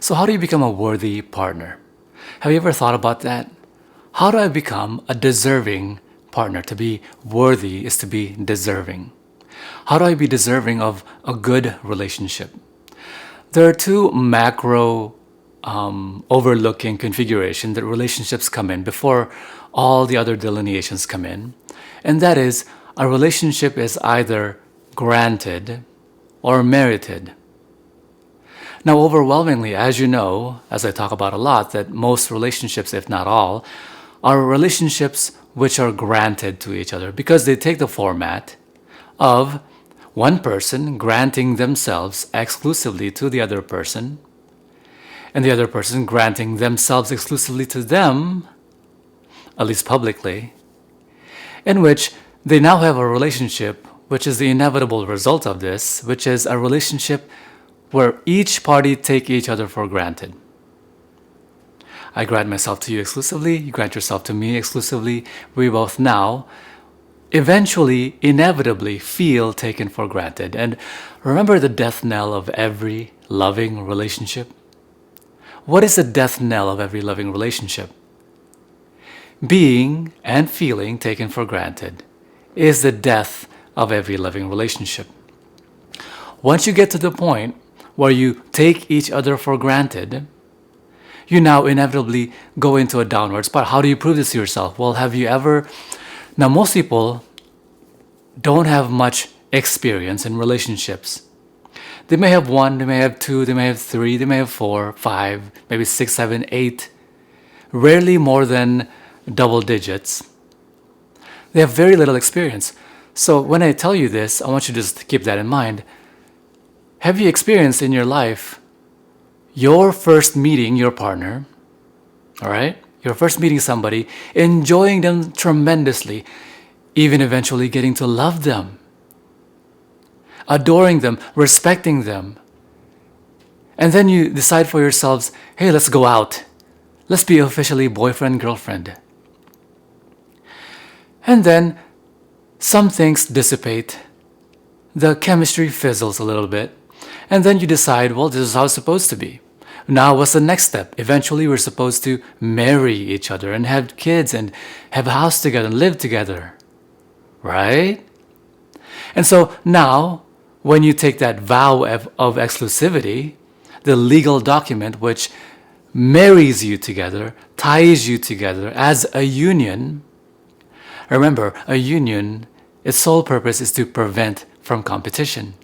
So how do you become a worthy partner? Have you ever thought about that? How do I become a deserving partner? To be worthy is to be deserving. How do I be deserving of a good relationship? There are two macro overlooking configuration that relationships come in before all the other delineations come in. And that is, a relationship is either granted or merited. Now, overwhelmingly, as you know, as I talk about a lot, that most relationships, if not all, are relationships which are granted to each other because they take the format of one person granting themselves exclusively to the other person, and the other person granting themselves exclusively to them, at least publicly, in which they now have a relationship which is the inevitable result of this, which is a relationship where each party take each other for granted. I grant myself to you exclusively, you grant yourself to me exclusively. We both now eventually, inevitably feel taken for granted. And remember the death knell of every loving relationship? What is the death knell of every loving relationship? Being and feeling taken for granted is the death of every loving relationship. Once you get to the point where you take each other for granted, you now inevitably go into a downward spiral. How do you prove this to yourself? Well, have you ever... Now, most people don't have much experience in relationships. They may have one, they may have two, they may have three, they may have four, five, maybe 6, 7, 8. Rarely more than double digits. They have very little experience. So when I tell you this, I want you to just keep that in mind. Have you experienced in your life your first meeting your partner, all right? You're first meeting somebody, enjoying them tremendously, even eventually getting to love them, adoring them, respecting them. And then you decide for yourselves, hey, let's go out. Let's be officially boyfriend, girlfriend. And then some things dissipate. The chemistry fizzles a little bit. And then you decide, well, this is how it's supposed to be. Now, what's the next step? Eventually, we're supposed to marry each other and have kids and have a house together and live together. Right? And so now, when you take that vow of exclusivity, the legal document which marries you together, ties you together as a union, remember, a union, its sole purpose is to prevent from competition.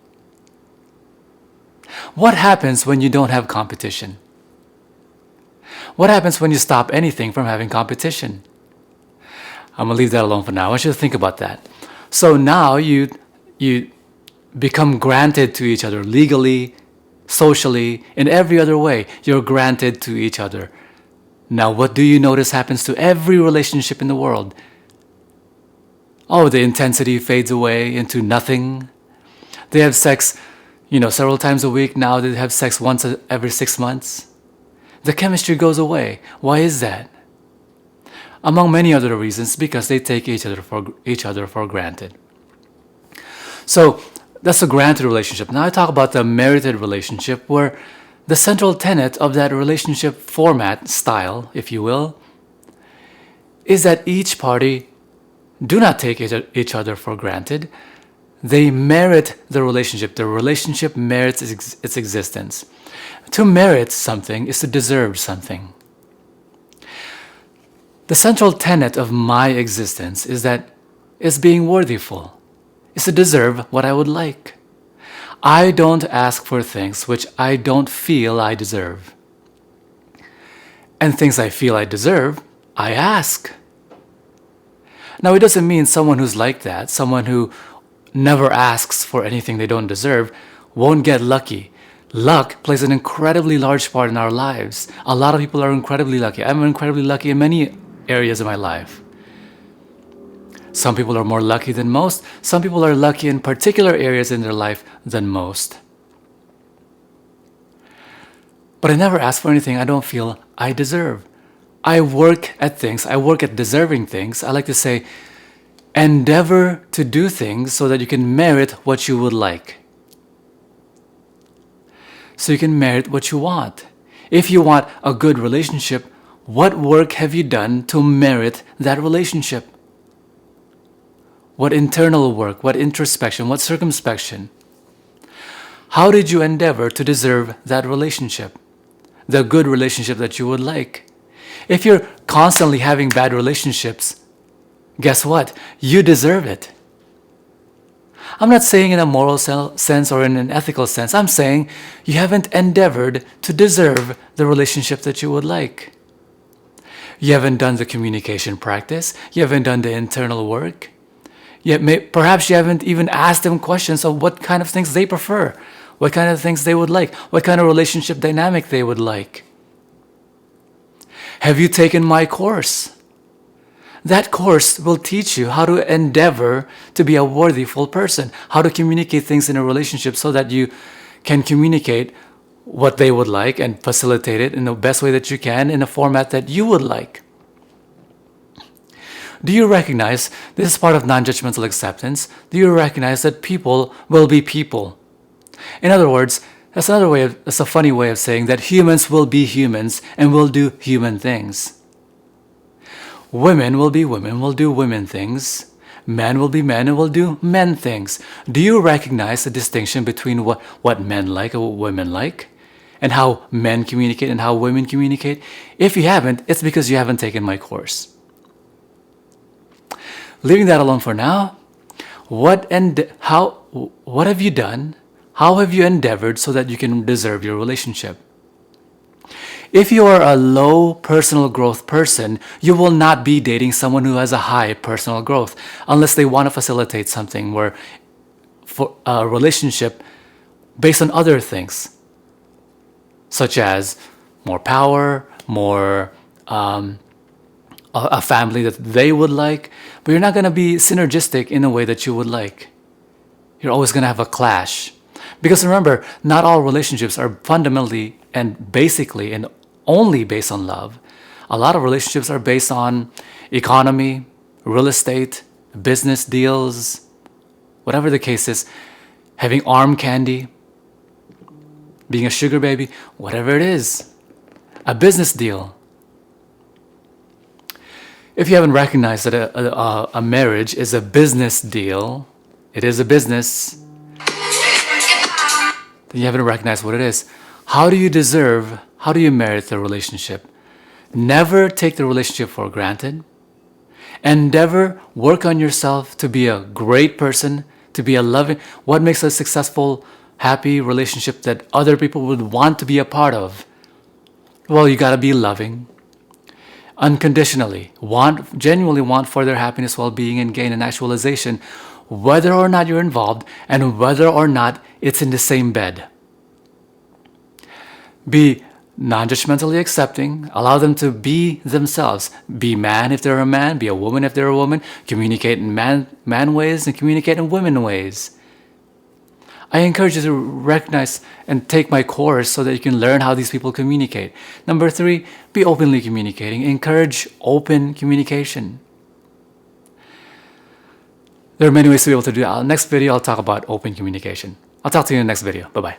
What happens when you don't have competition? What happens when you stop anything from having competition? I'm going to leave that alone for now. I want you to think about that. So now you become granted to each other legally, socially, in every other way. You're granted to each other. Now, what do you notice happens to every relationship in the world? Oh, the intensity fades away into nothing. They have sex several times a week. Now they have sex once every 6 months. The chemistry goes away. Why is that? Among many other reasons, because they take each other for granted. So that's a granted relationship. Now I talk about the merited relationship, where the central tenet of that relationship format, style, if you will, is that each party do not take each other for granted. They merit the relationship. The relationship merits its existence. To merit something is to deserve something. The central tenet of my existence is being worthyful, is to deserve what I would like. I don't ask for things which I don't feel I deserve. And things I feel I deserve, I ask. Now, it doesn't mean someone who's like that, someone who never asks for anything they don't deserve, won't get lucky. Luck plays an incredibly large part in our lives. A lot of people are incredibly lucky. I'm incredibly lucky in many areas of my life. Some people are more lucky than most. Some people are lucky in particular areas in their life than most. But I never ask for anything I don't feel I deserve. I work at things. I work at deserving things. I like to say, endeavor to do things so that you can merit what you would like. So you can merit what you want. If you want a good relationship, what work have you done to merit that relationship? What internal work, what introspection, what circumspection? How did you endeavor to deserve that relationship? The good relationship that you would like. If you're constantly having bad relationships, guess what? You deserve it. I'm not saying in a moral sense or in an ethical sense. I'm saying you haven't endeavored to deserve the relationship that you would like. You haven't done the communication practice. You haven't done the internal work. Yet perhaps you haven't even asked them questions of what kind of things they prefer, what kind of things they would like, what kind of relationship dynamic they would like. Have you taken my course? That course will teach you how to endeavor to be a worthy, full person, how to communicate things in a relationship so that you can communicate what they would like and facilitate it in the best way that you can in a format that you would like. Do you recognize, this is part of non-judgmental acceptance, do you recognize that people will be people? In other words, that's a funny way of saying that humans will be humans and will do human things. Women will be women, will do women things. Men will be men and will do men things. Do you recognize the distinction between what men like and what women like? And how men communicate and how women communicate? If you haven't, it's because you haven't taken my course. Leaving that alone for now, what have you done? How have you endeavored so that you can deserve your relationship? If you are a low personal growth person, you will not be dating someone who has a high personal growth unless they want to facilitate something where for a relationship based on other things, such as more power, more a family that they would like, but you're not going to be synergistic in a way that you would like. You're always going to have a clash. Because remember, not all relationships are fundamentally and basically and only based on love. A lot of relationships are based on economy, real estate, business deals, whatever the case is, having arm candy, being a sugar baby, whatever it is, a business deal. If you haven't recognized that a marriage is a business deal, it is a business, then you haven't recognized what it is. How do you merit the relationship? Never take the relationship for granted. Endeavor, work on yourself to be a great person, to be a loving, what makes a successful, happy relationship that other people would want to be a part of? Well, you gotta be loving. Unconditionally, genuinely want for their happiness, well-being, and gain and actualization, whether or not you're involved and whether or not it's in the same bed. Be non-judgmentally accepting, allow them to be themselves. Be man if they're a man, be a woman if they're a woman, communicate in man ways and communicate in women ways. I encourage you to recognize and take my course so that you can learn how these people communicate. Number 3, be openly communicating. Encourage open communication. There are many ways to be able to do that. Next video, I'll talk about open communication. I'll talk to you in the next video. Bye-bye.